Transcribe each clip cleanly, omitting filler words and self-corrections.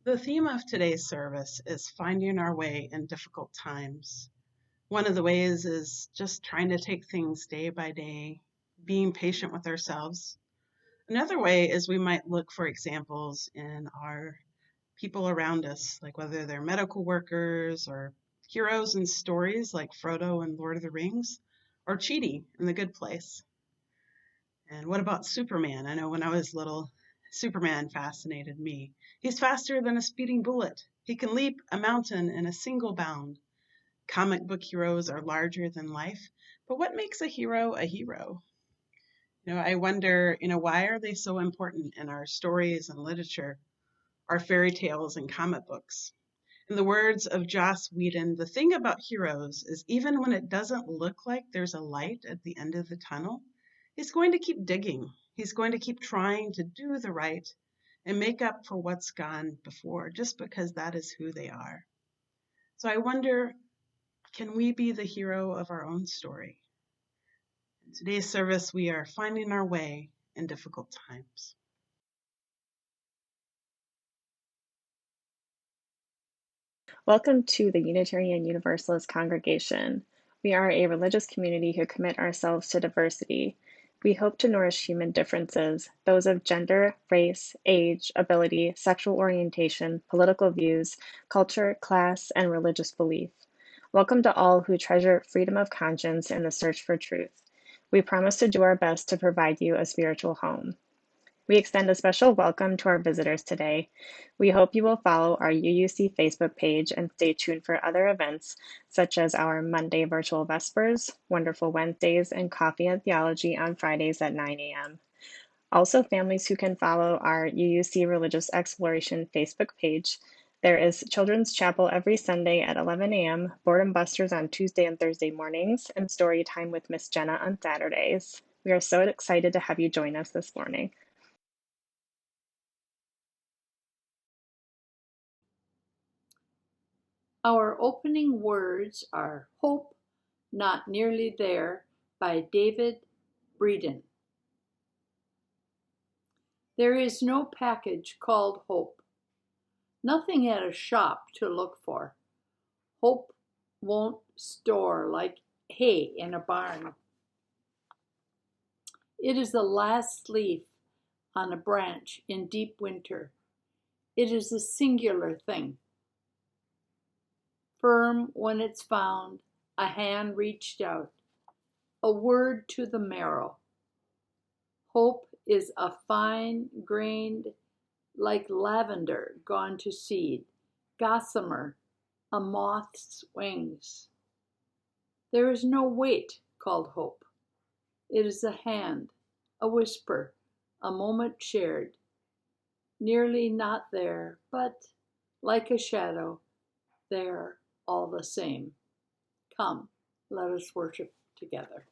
The theme of today's service is finding our way in difficult times. One of the ways is just trying to take things day by day, being patient with ourselves. Another way is we might look for examples in our people around us, like whether they're medical workers or heroes in stories like Frodo in Lord of the Rings, or Chidi in The Good Place. And what about Superman? I know when I was little, Superman fascinated me. He's faster than a speeding bullet. He can leap a mountain in a single bound. Comic book heroes are larger than life, but what makes a hero a hero? I wonder, why are they so important in our stories and literature, our fairy tales and comic books? In the words of Joss Whedon, the thing about heroes is even when it doesn't look like there's a light at the end of the tunnel, he's going to keep digging. He's going to keep trying to do the right and make up for what's gone before, just because that is who they are. So I wonder, can we be the hero of our own story? In today's service, we are finding our way in difficult times. Welcome to the Unitarian Universalist congregation. We are a religious community who commit ourselves to diversity. We hope to nourish human differences, those of gender, race, age, ability, sexual orientation, political views, culture, class, and religious belief. Welcome to all who treasure freedom of conscience and the search for truth. We promise to do our best to provide you a spiritual home. We extend a special welcome to our visitors today. We hope you will follow our UUC Facebook page and stay tuned for other events such as our Monday virtual Vespers, Wonderful Wednesdays, and Coffee and Theology on Fridays at 9 a.m. Also, families who can follow our UUC Religious Exploration Facebook page. There is Children's Chapel every Sunday at 11 a.m., Boredom Busters on Tuesday and Thursday mornings, and Story Time with Miss Jenna on Saturdays. We are so excited to have you join us this morning. Our opening words are Hope, Not Nearly There by David Breeden. There is no package called hope, nothing at a shop to look for. Hope won't store like hay in a barn. It is the last leaf on a branch in deep winter. It is a singular thing. Firm when it's found, a hand reached out, a word to the marrow. Hope is a fine-grained, like lavender gone to seed, gossamer, a moth's wings. There is no weight called hope. It is a hand, a whisper, a moment shared, nearly not there, but like a shadow, there all the same. Come, let us worship together.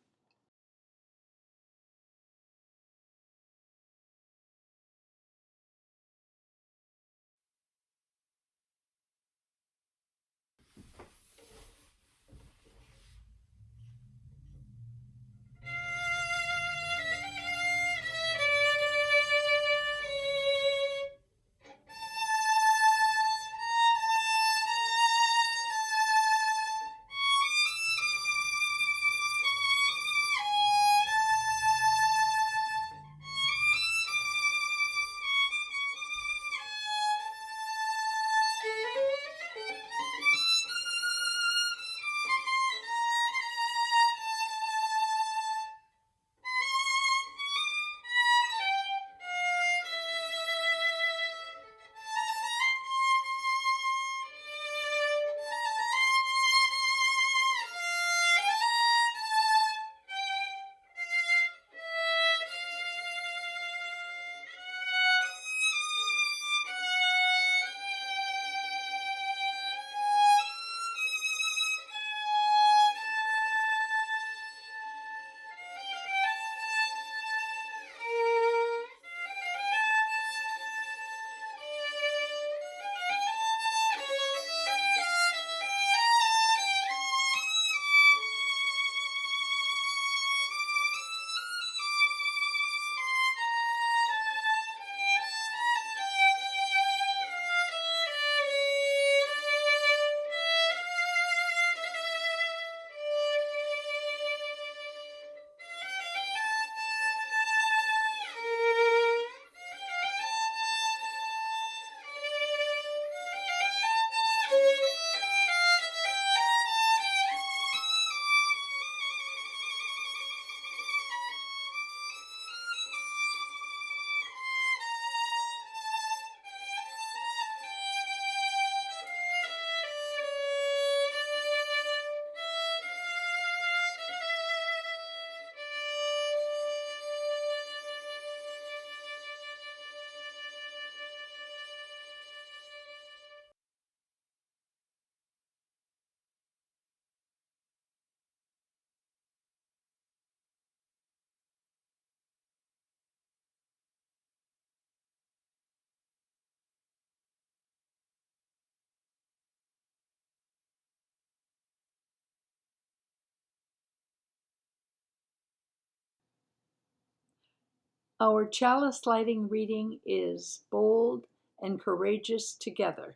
Our chalice lighting reading is Bold and Courageous Together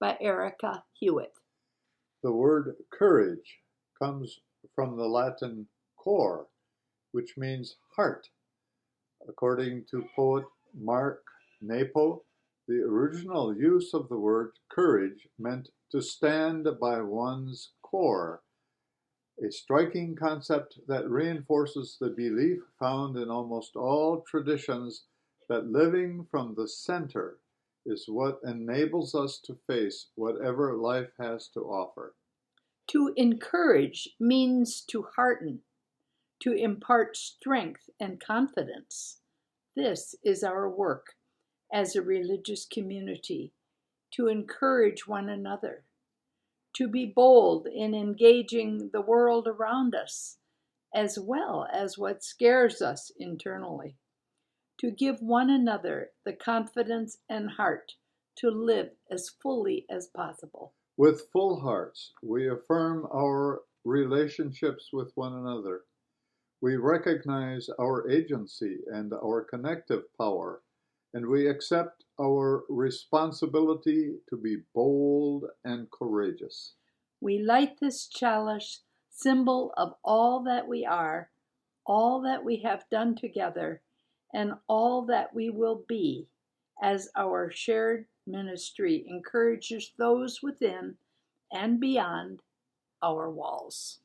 by Erica Hewitt. The word courage comes from the Latin cor, which means heart. According to poet Mark Napo, the original use of the word courage meant to stand by one's core, a striking concept that reinforces the belief found in almost all traditions that living from the center is what enables us to face whatever life has to offer. To encourage means to hearten, to impart strength and confidence. This is our work as a religious community, to encourage one another, to be bold in engaging the world around us, as well as what scares us internally, to give one another the confidence and heart to live as fully as possible. With full hearts, we affirm our relationships with one another. We recognize our agency and our connective power, and we accept our responsibility to be bold and courageous. We light this chalice, symbol of all that we are, all that we have done together, and all that we will be, as our shared ministry encourages those within and beyond our walls.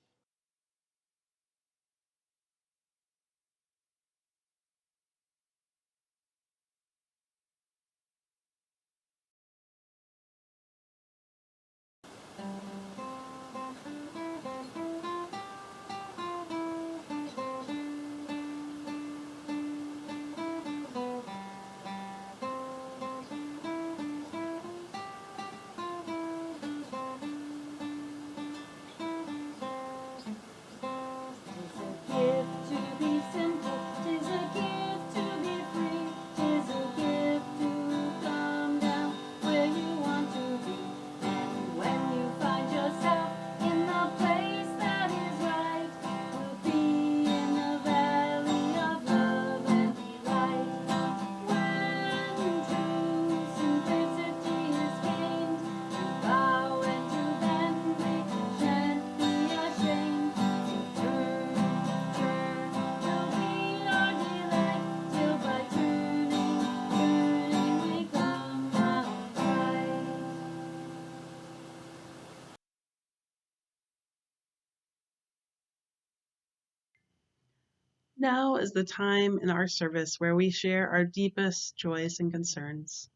Now is the time in our service where we share our deepest joys and concerns.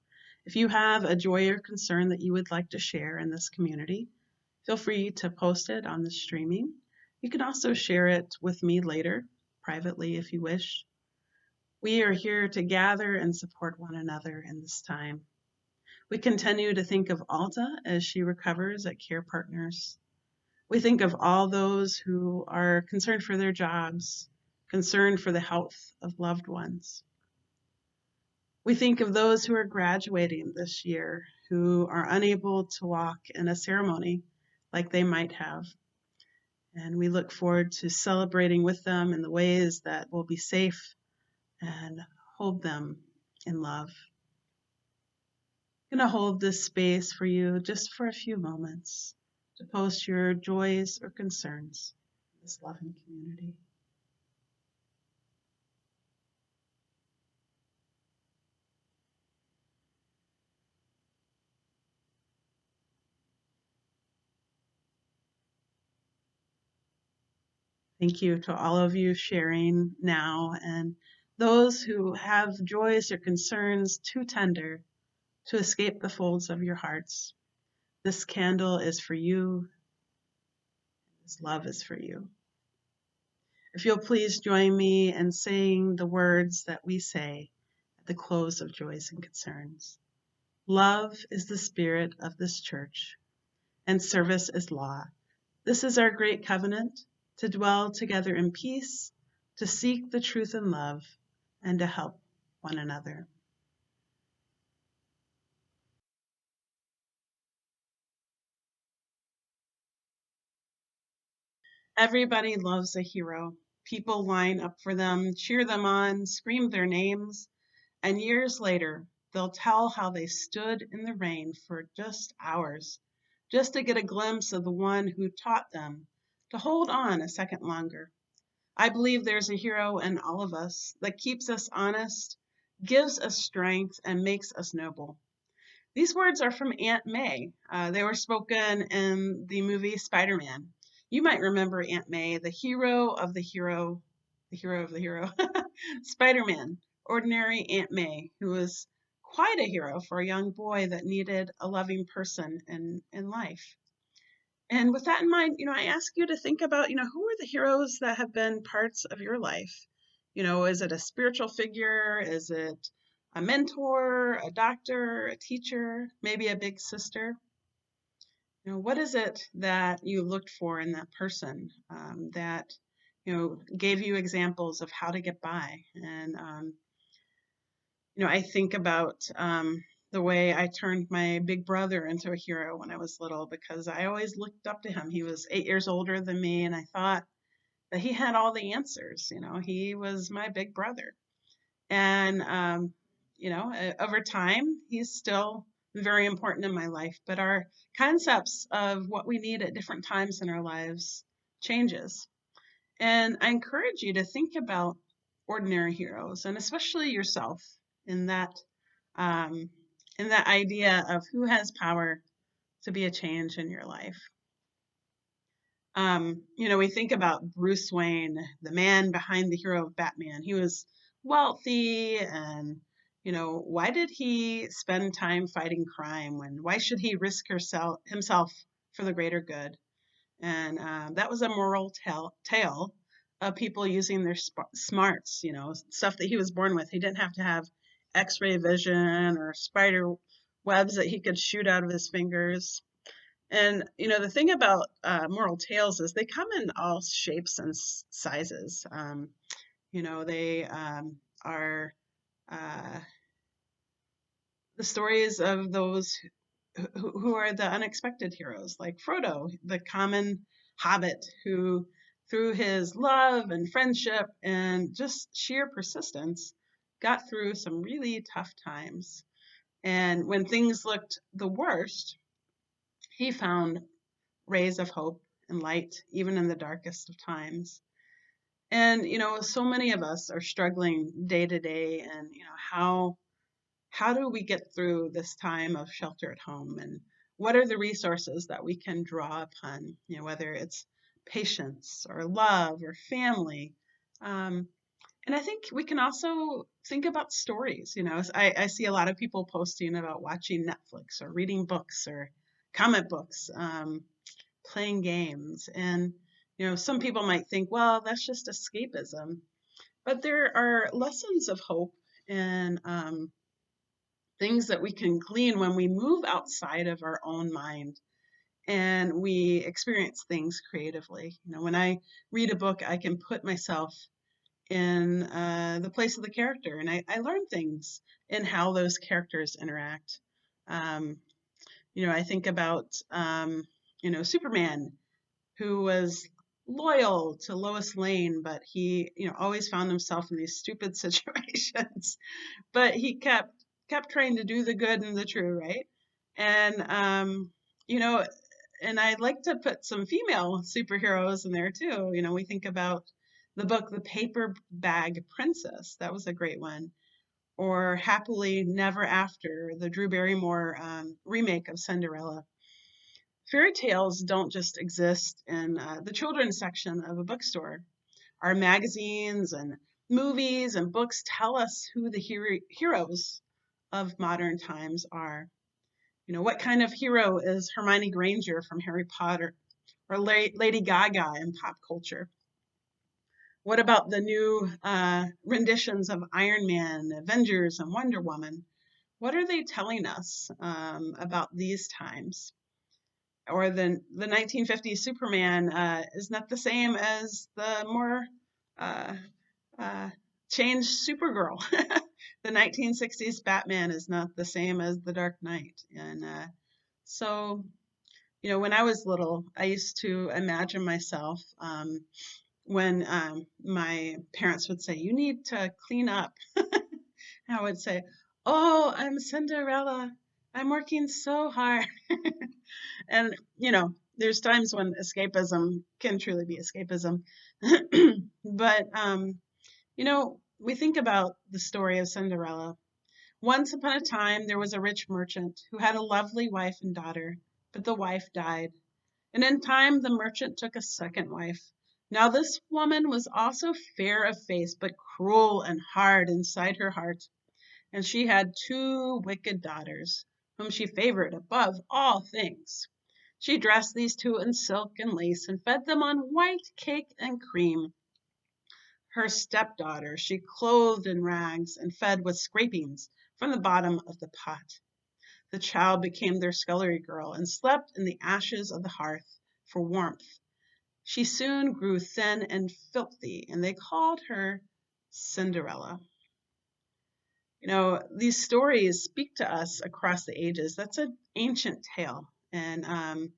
If you have a joy or concern that you would like to share in this community, feel free to post it on the streaming. You can also share it with me later, privately if you wish. We are here to gather and support one another in this time. We continue to think of Alta as she recovers at Care Partners. We think of all those who are concerned for their jobs, concerned for the health of loved ones. We think of those who are graduating this year, who are unable to walk in a ceremony like they might have. And we look forward to celebrating with them in the ways that will be safe and hold them in love. I'm going to hold this space for you just for a few moments to post your joys or concerns in this loving community. Thank you to all of you sharing now, and those who have joys or concerns too tender to escape the folds of your hearts. This candle is for you. This love is for you. If you'll please join me in saying the words that we say at the close of joys and concerns. Love is the spirit of this church, and service is law. This is our great covenant, to dwell together in peace, to seek the truth in love, and to help one another. Everybody loves a hero. People line up for them, cheer them on, scream their names, and years later, they'll tell how they stood in the rain for just hours, just to get a glimpse of the one who taught them to hold on a second longer. I believe there's a hero in all of us that keeps us honest, gives us strength, and makes us noble. These words are from Aunt May. They were spoken in the movie Spider-Man. You might remember Aunt May, the hero of the hero, the hero of the hero, Spider-Man, ordinary Aunt May, who was quite a hero for a young boy that needed a loving person in life. And with that in mind, I ask you to think about, who are the heroes that have been parts of your life? Is it a spiritual figure? Is it a mentor, a doctor, a teacher, maybe a big sister? What is it that you looked for in that person that, gave you examples of how to get by? And, I think about the way I turned my big brother into a hero when I was little, because I always looked up to him. He was 8 years older than me, and I thought that he had all the answers. He was my big brother. And, over time, he's still very important in my life, but our concepts of what we need at different times in our lives changes. And I encourage you to think about ordinary heroes, and especially yourself, in that um, idea of who has power to be a change in your life. We think about Bruce Wayne, the man behind the hero of Batman. He was wealthy, and why did he spend time fighting crime? Why should he risk himself for the greater good? And that was a moral tale of people using their smarts, stuff that he was born with. He didn't have to have X-ray vision or spider webs that he could shoot out of his fingers. And the thing about moral tales is they come in all shapes and sizes. They are the stories of those who are the unexpected heroes, like Frodo, the common hobbit who, through his love and friendship and just sheer persistence, got through some really tough times. And when things looked the worst, he found rays of hope and light, even in the darkest of times. And, so many of us are struggling day to day, and, how do we get through this time of shelter at home, and what are the resources that we can draw upon, whether it's patience or love or family. And I think we can also think about stories. I see a lot of people posting about watching Netflix or reading books or comic books, playing games. And, some people might think, well, that's just escapism. But there are lessons of hope and things that we can glean when we move outside of our own mind and we experience things creatively. When I read a book, I can put myself in the place of the character, and I learn things in how those characters interact. I think about, Superman, who was loyal to Lois Lane, but he, always found himself in these stupid situations. But he kept trying to do the good and the true, right? And and I'd like to put some female superheroes in there too. We think about the book The Paper Bag Princess. That was a great one. Or Happily Never After, the Drew Barrymore remake of Cinderella. Fairy tales don't just exist in the children's section of a bookstore. Our magazines and movies and books tell us who the heroes of modern times are. What kind of hero is Hermione Granger from Harry Potter, or Lady Gaga in pop culture? What about the new renditions of Iron Man, Avengers, and Wonder Woman? What are they telling us about these times? Or the 1950s Superman is not the same as the more changed Supergirl. The 1960s Batman is not the same as the Dark Knight. And so, when I was little, I used to imagine myself when my parents would say, "You need to clean up," I would say, "Oh, I'm Cinderella. I'm working so hard." And, there's times when escapism can truly be escapism. But, we think about the story of Cinderella. Once upon a time, there was a rich merchant who had a lovely wife and daughter, but the wife died. And in time, the merchant took a second wife. Now, this woman was also fair of face, but cruel and hard inside her heart. And she had two wicked daughters, whom she favored above all things. She dressed these two in silk and lace and fed them on white cake and cream. Her stepdaughter she clothed in rags and fed with scrapings from the bottom of the pot. The child became their scullery girl and slept in the ashes of the hearth for warmth. She soon grew thin and filthy, and they called her Cinderella. These stories speak to us across the ages. That's an ancient tale. And,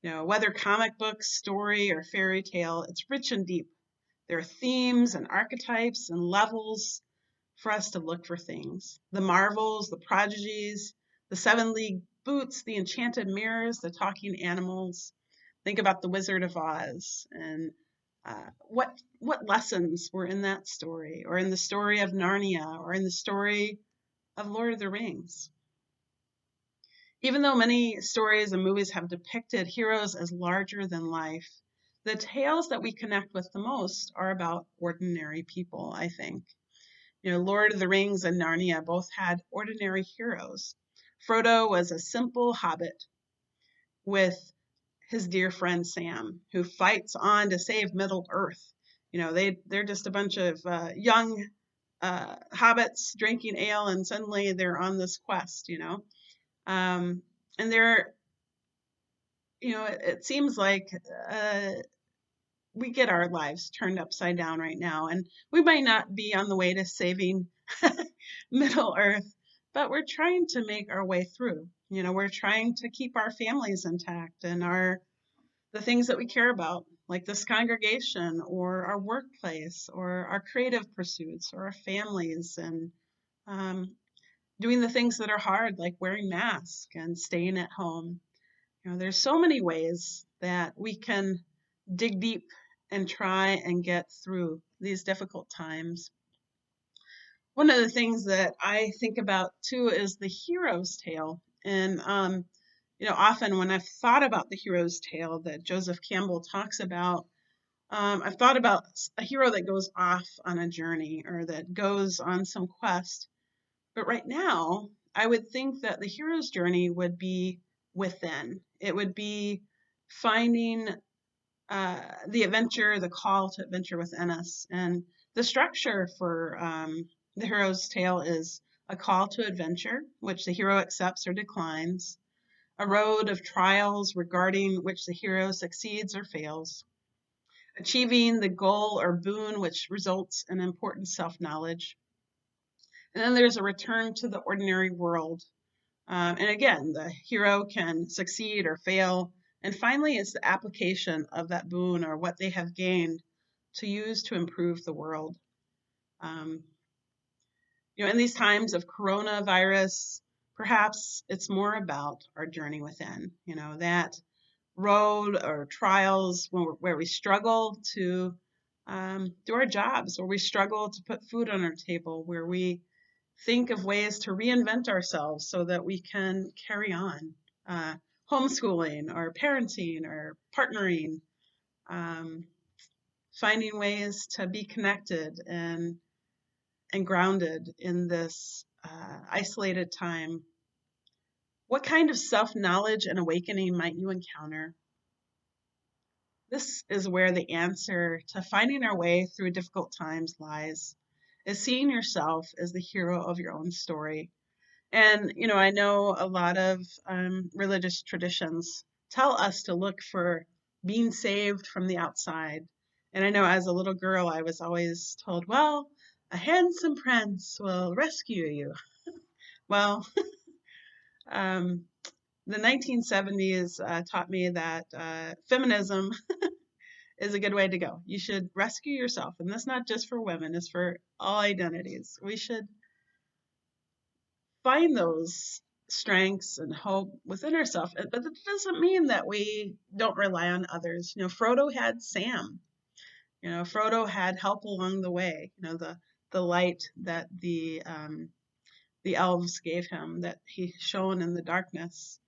whether comic book, story, or fairy tale, it's rich and deep. There are themes and archetypes and levels for us to look for things. The marvels, the prodigies, the 7 league boots, the enchanted mirrors, the talking animals. Think about the Wizard of Oz and what lessons were in that story, or in the story of Narnia, or in the story of Lord of the Rings. Even though many stories and movies have depicted heroes as larger than life, the tales that we connect with the most are about ordinary people, I think. Lord of the Rings and Narnia both had ordinary heroes. Frodo was a simple hobbit with his dear friend Sam, who fights on to save Middle Earth. They're just a bunch of young hobbits drinking ale, and suddenly they're on this quest. And they're, it seems like we get our lives turned upside down right now, and we might not be on the way to saving Middle Earth, but we're trying to make our way through. We're trying to keep our families intact and the things that we care about, like this congregation or our workplace or our creative pursuits or our families, and doing the things that are hard, like wearing masks and staying at home. There's so many ways that we can dig deep and try and get through these difficult times. One of the things that I think about too is the hero's tale. And, often when I've thought about the hero's tale that Joseph Campbell talks about, I've thought about a hero that goes off on a journey or that goes on some quest. But right now, I would think that the hero's journey would be within. It would be finding the adventure, the call to adventure within us. And the structure for the hero's tale is a call to adventure, which the hero accepts or declines, a road of trials regarding which the hero succeeds or fails, achieving the goal or boon which results in important self-knowledge. And then there's a return to the ordinary world. And again, the hero can succeed or fail. And finally, it's the application of that boon or what they have gained to use to improve the world. In these times of coronavirus, perhaps it's more about our journey within, that road or trials where we struggle to do our jobs, where we struggle to put food on our table, where we think of ways to reinvent ourselves so that we can carry on homeschooling or parenting or partnering, finding ways to be connected and grounded in this isolated time. What kind of self-knowledge and awakening might you encounter? This is where the answer to finding our way through difficult times lies, is seeing yourself as the hero of your own story. And, I know a lot of religious traditions tell us to look for being saved from the outside. And I know as a little girl, I was always told, well, a handsome prince will rescue you. Well, the 1970s taught me that feminism is a good way to go. You should rescue yourself. And that's not just for women, it's for all identities. We should find those strengths and hope within ourselves. But that doesn't mean that we don't rely on others. Frodo had Sam. Frodo had help along the way. The light that the elves gave him, that he shone in the darkness,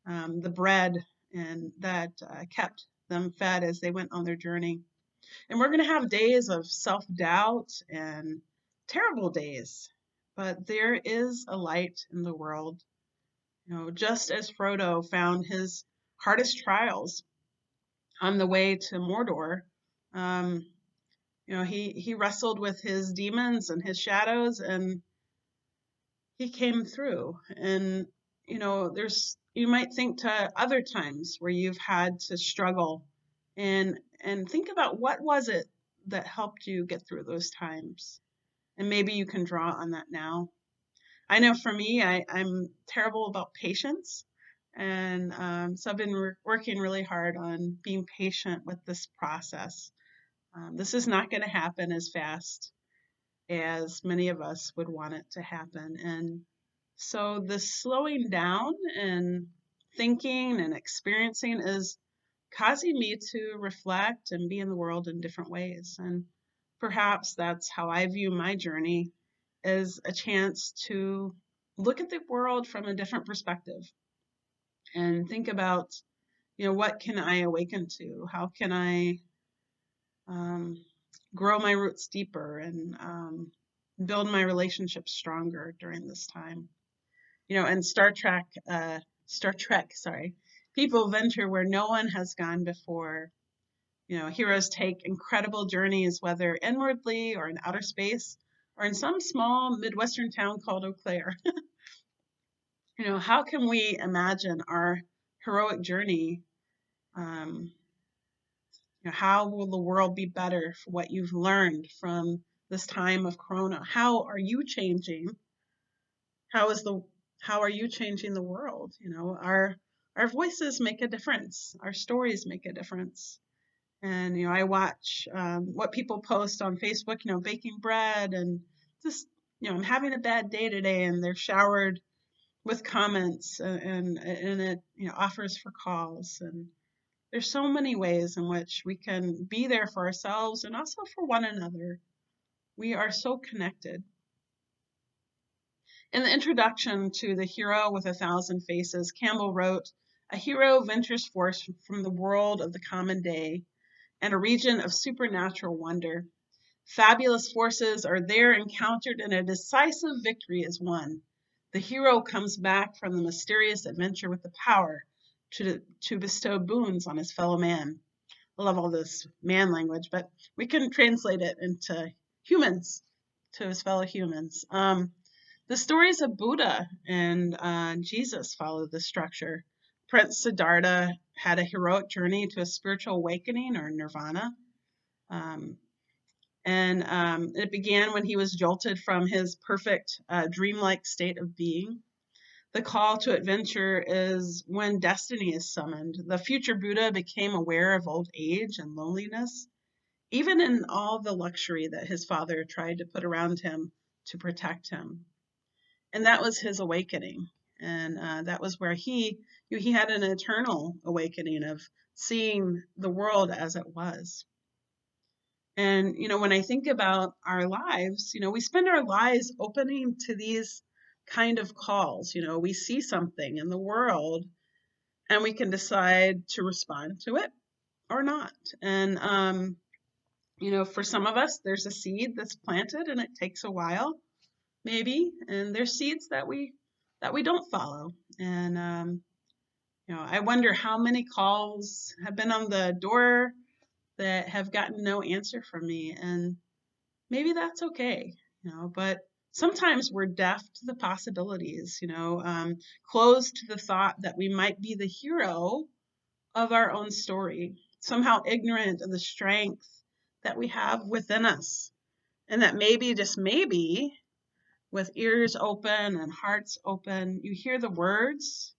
the bread and that kept them fed as they went on their journey. And we're going to have days of self-doubt and terrible days, but there is a light in the world. Just as Frodo found his hardest trials on the way to Mordor, he wrestled with his demons and his shadows, and he came through. And you might think to other times where you've had to struggle, and think about what was it that helped you get through those times, and maybe you can draw on that now. I know for me, I'm terrible about patience, and so I've been working really hard on being patient with this process. This is not going to happen as fast as many of us would want it to happen. And so the slowing down and thinking and experiencing is causing me to reflect and be in the world in different ways. And perhaps that's how I view my journey, as a chance to look at the world from a different perspective and think about, what can I awaken to? How can I grow my roots deeper and build my relationships stronger during this time? And Star Trek, sorry, people venture where no one has gone before. Heroes take incredible journeys, whether inwardly or in outer space, or in some small Midwestern town called Eau Claire. How can we imagine our heroic journey? How will the world be better for what you've learned from this time of Corona? How are you changing? How are you changing the world? Our voices make a difference. Our stories make a difference. And I watch what people post on Facebook. Baking bread, and just I'm having a bad day today, and they're showered with comments, and it offers for calls. And there's so many ways in which we can be there for ourselves and also for one another. We are so connected. In the introduction to The Hero with 1,000 Faces, Campbell wrote, "A hero ventures forth from the world of the common day and a region of supernatural wonder. Fabulous forces are there encountered, and a decisive victory is won. The hero comes back from the mysterious adventure with the power to bestow boons on his fellow man." I love all this man language, but we can translate it into humans, to his fellow humans. The stories of Buddha and Jesus follow this structure. Prince Siddhartha had a heroic journey to a spiritual awakening, or nirvana. It began when he was jolted from his perfect dreamlike state of being. The call to adventure is when destiny is summoned. The future Buddha became aware of old age and loneliness, even in all the luxury that his father tried to put around him to protect him. And that was his awakening. And that was where he had an eternal awakening of seeing the world as it was. And, when I think about our lives, we spend our lives opening to these kind of calls. We see something in the world and we can decide to respond to it or not. And, for some of us, there's a seed that's planted and it takes a while, maybe. And there's seeds that we don't follow. And, I wonder how many calls have been on the door that have gotten no answer from me. And maybe that's okay, but sometimes we're deaf to the possibilities, closed to the thought that we might be the hero of our own story, somehow ignorant of the strength that we have within us. And that maybe, just maybe, with ears open and hearts open, you hear the words,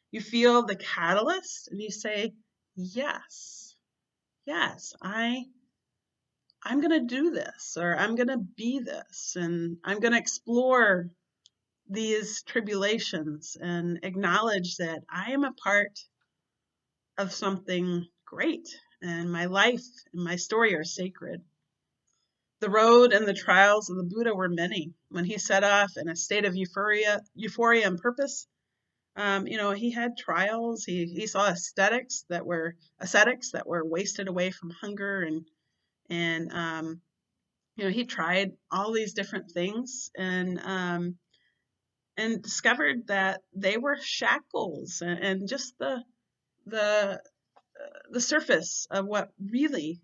you feel the catalyst, and you say, yes, yes, I'm going to do this, or I'm going to be this, and I'm going to explore these tribulations and acknowledge that I am a part of something great, and my life and my story are sacred. The road and the trials of the Buddha were many. When he set off in a state of euphoria and purpose, he had trials. He saw ascetics that were wasted away from hunger, and he tried all these different things, and discovered that they were shackles, and just the the surface of what really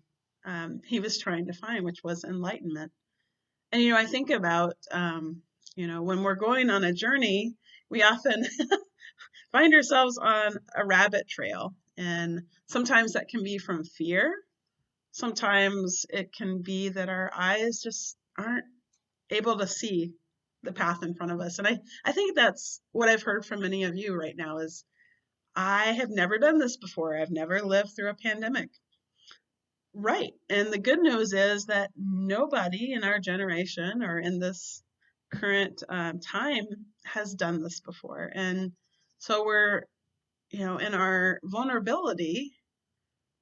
he was trying to find, which was enlightenment. And I think about when we're going on a journey, we often find ourselves on a rabbit trail, and sometimes that can be from fear. Sometimes it can be that our eyes just aren't able to see the path in front of us. And I think that's what I've heard from many of you right now is I have never done this before. I've never lived through a pandemic. Right. And the good news is that nobody in our generation or in this current time has done this before. And so we're, in our vulnerability,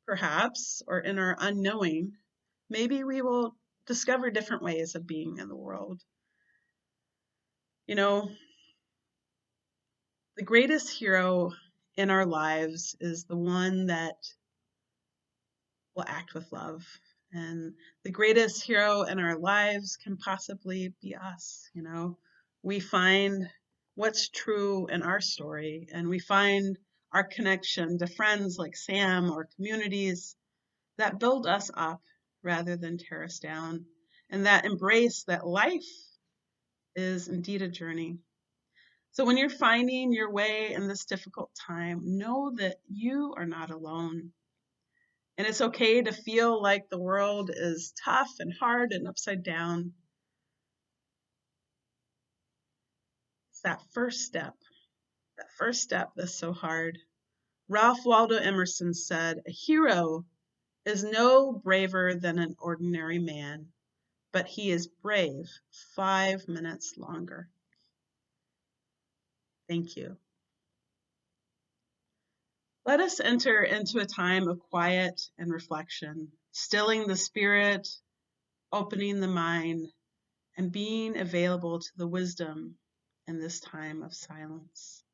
perhaps, or in our unknowing, maybe we will discover different ways of being in the world. The greatest hero in our lives is the one that will act with love. And the greatest hero in our lives can possibly be us. We find what's true in our story, and we find our connection to friends like Sam or communities that build us up rather than tear us down, and that embrace that life is indeed a journey. So when you're finding your way in this difficult time, know that you are not alone. And it's okay to feel like the world is tough and hard and upside down. It's that first step that's so hard. Ralph Waldo Emerson said, "A hero is no braver than an ordinary man, but he is brave 5 minutes longer." Thank you. Let us enter into a time of quiet and reflection, stilling the spirit, opening the mind, and being available to the wisdom in this time of silence.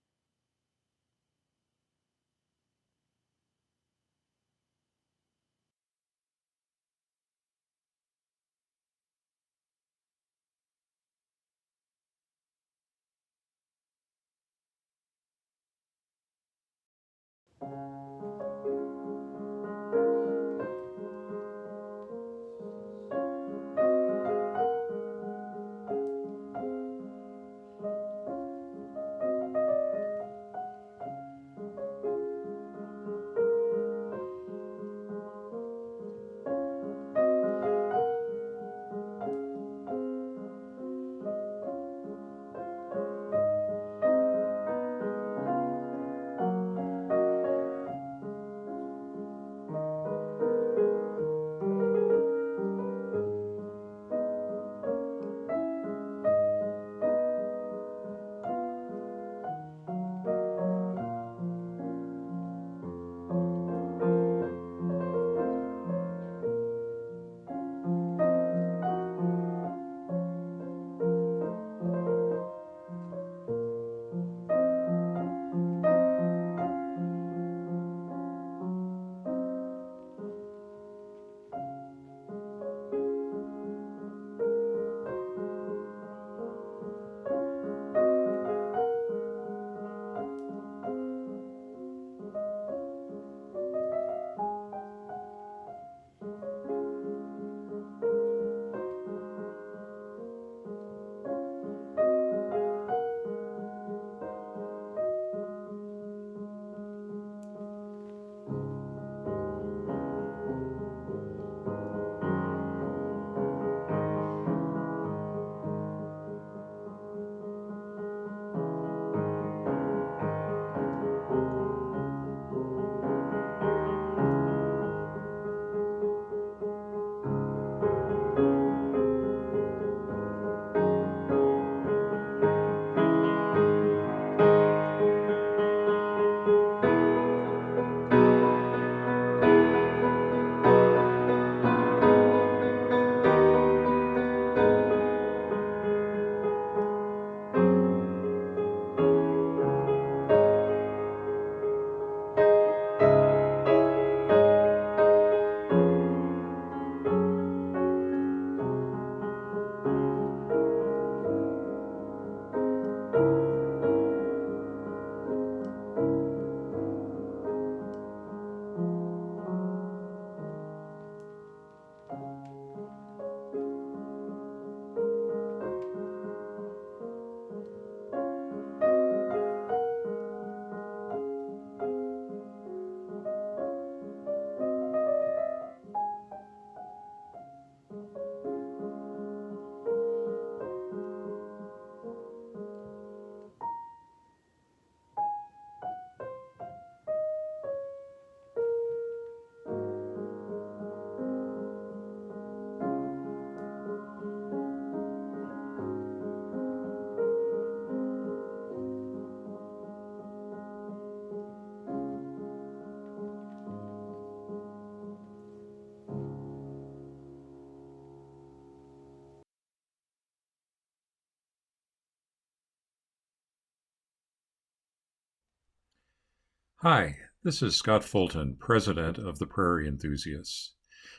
Hi, this is Scott Fulton, President of the Prairie Enthusiasts.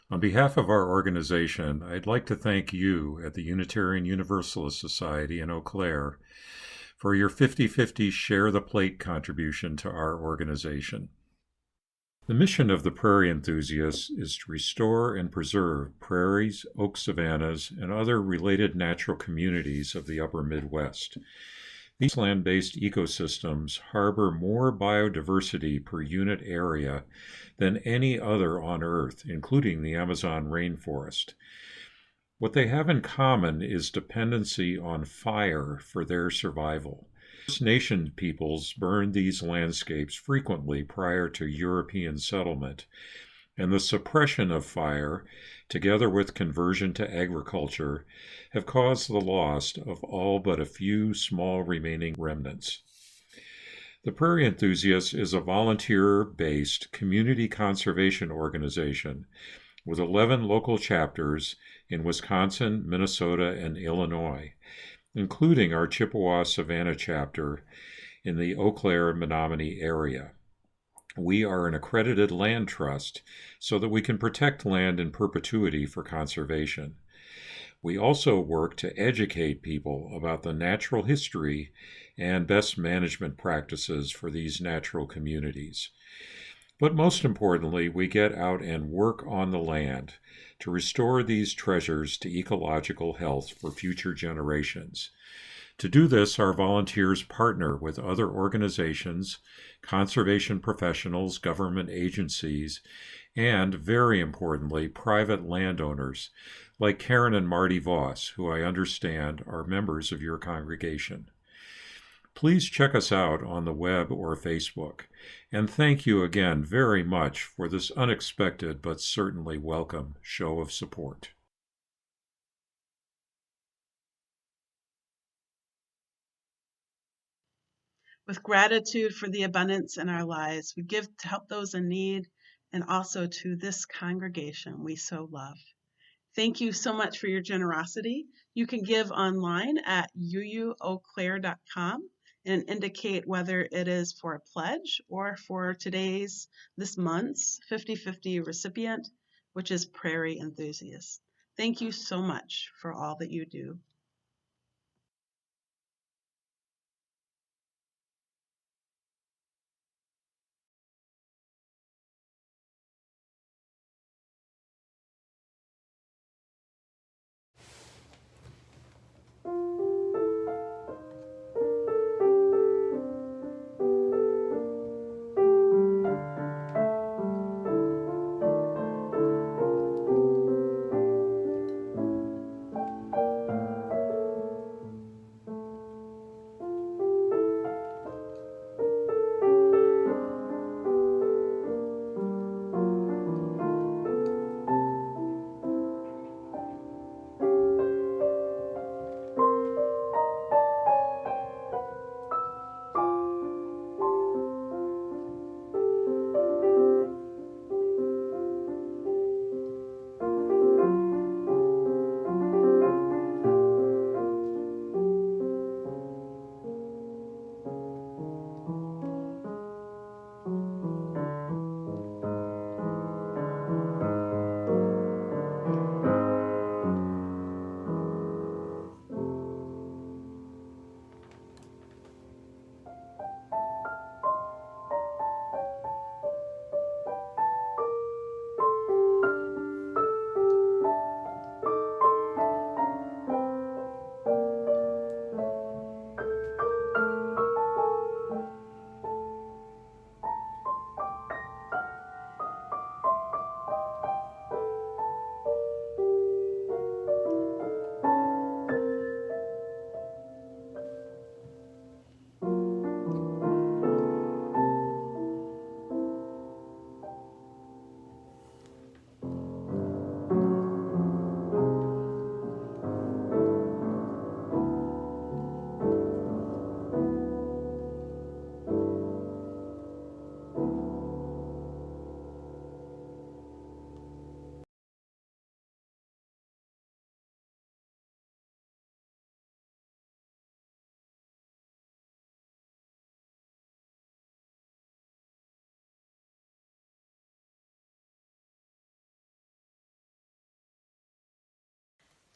On behalf of our organization, I'd like to thank you at the Unitarian Universalist Society in Eau Claire for your 50-50 Share the Plate contribution to our organization. The mission of the Prairie Enthusiasts is to restore and preserve prairies, oak savannas, and other related natural communities of the upper Midwest. These land-based ecosystems harbor more biodiversity per unit area than any other on Earth, including the Amazon rainforest. What they have in common is dependency on fire for their survival. First Nation peoples burned these landscapes frequently prior to European settlement, and the suppression of fire, together with conversion to agriculture, have caused the loss of all but a few small remaining remnants. The Prairie Enthusiasts is a volunteer-based community conservation organization with 11 local chapters in Wisconsin, Minnesota, and Illinois, including our Chippewa Savannah chapter in the Eau Claire, Menominee area. We are an accredited land trust so that we can protect land in perpetuity for conservation. We also work to educate people about the natural history and best management practices for these natural communities. But most importantly, we get out and work on the land to restore these treasures to ecological health for future generations. To do this, our volunteers partner with other organizations, conservation professionals, government agencies, and, very importantly, private landowners like Karen and Marty Voss, who I understand are members of your congregation. Please check us out on the web or Facebook, and thank you again very much for this unexpected but certainly welcome show of support. With gratitude for the abundance in our lives, we give to help those in need and also to this congregation we so love. Thank you so much for your generosity. You can give online at uueauclaire.com and indicate whether it is for a pledge or for this month's 50-50 recipient, which is Prairie Enthusiasts. Thank you so much for all that you do.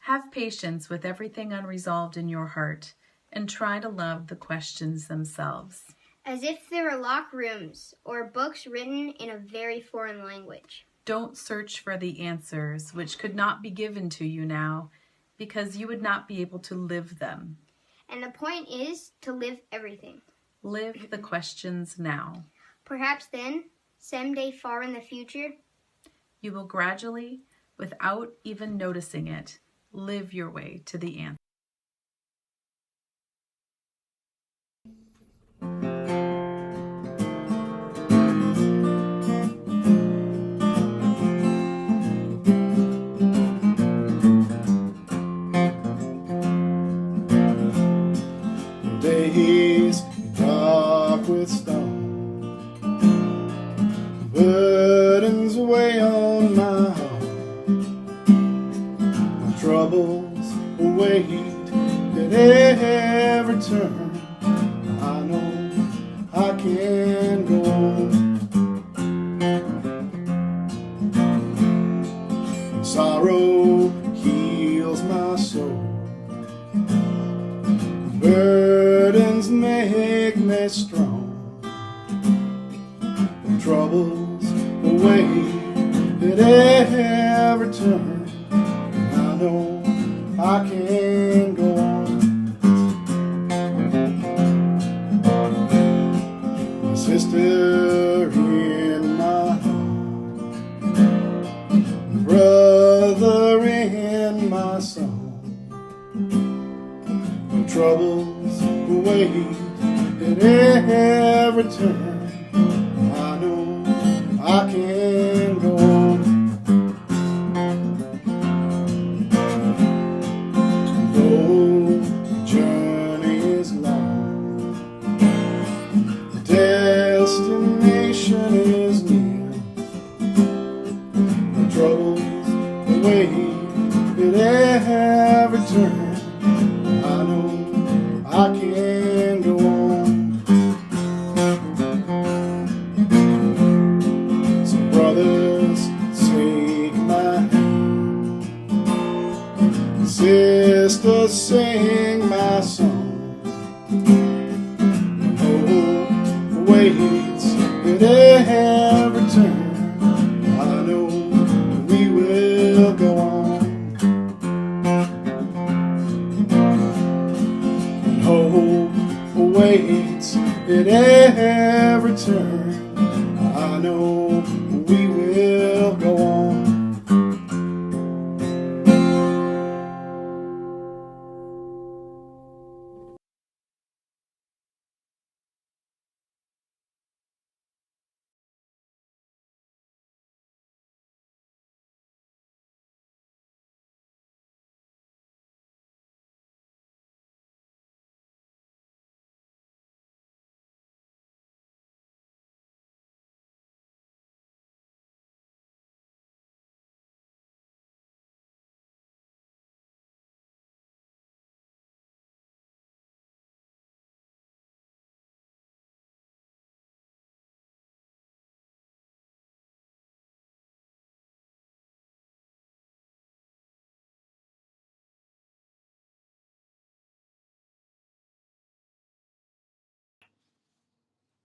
Have patience with everything unresolved in your heart, and try to love the questions themselves. As if they were locked rooms or books written in a very foreign language. Don't search for the answers which could not be given to you now, because you would not be able to live them. And the point is to live everything. Live the questions now. Perhaps then, someday far in the future, you will gradually, without even noticing it, live your way to the answer. Days dark with storm, burdens weigh on my heart, my troubles await at every turn. I know I can go on. Sorrow heals my soul, burdens make me strong, and troubles away at every turn. I know I can go on. My sister in my heart, brother in my song, troubles await at every turn. I know I can go on. Though the journey is long, the destination is near, the troubles await at every turn. I know I can go on. So brothers, take my hand, sisters, sing my song. Hope waits at every turn. I know we will go on. Hope awaits at every turn. I know we will go on.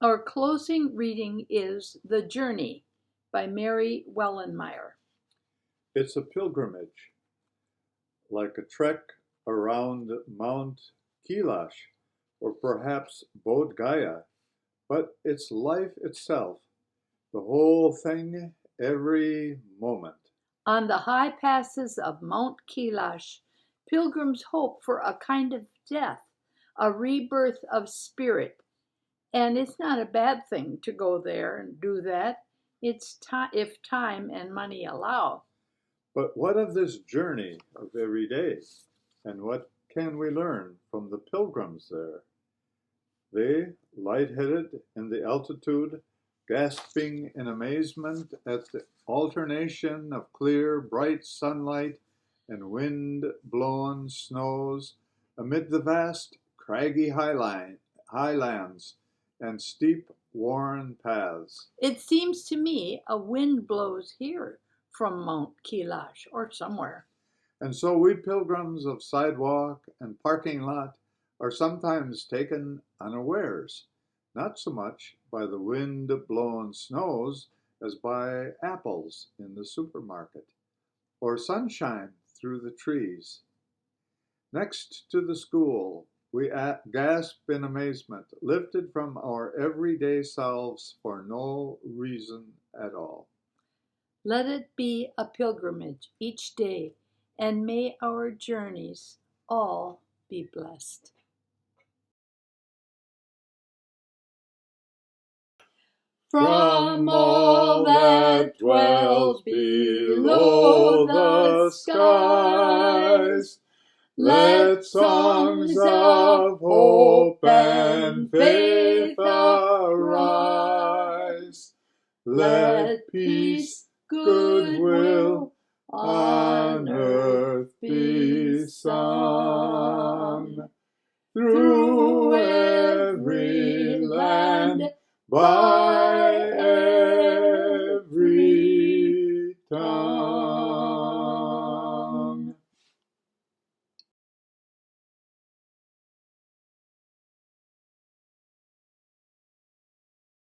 Our closing reading is The Journey by Mary Wellenmeyer. It's a pilgrimage, like a trek around Mount Kailash or perhaps Bodh Gaya, but it's life itself, the whole thing, every moment. On the high passes of Mount Kailash, pilgrims hope for a kind of death, a rebirth of spirit. And it's not a bad thing to go there and do that. It's if time and money allow. But what of this journey of every day? And what can we learn from the pilgrims there? They, lightheaded in the altitude, gasping in amazement at the alternation of clear, bright sunlight and wind-blown snows amid the vast, craggy highlands and steep, worn paths. It seems to me a wind blows here from Mount Kailash or somewhere. And so we pilgrims of sidewalk and parking lot are sometimes taken unawares, not so much by the wind-blown snows as by apples in the supermarket, or sunshine through the trees. Next to the school, we gasp in amazement, lifted from our everyday selves for no reason at all. Let it be a pilgrimage each day, and may our journeys all be blessed. From all that dwells below the skies, let songs of hope and faith arise. Let peace, goodwill on earth be sung. Through every land, by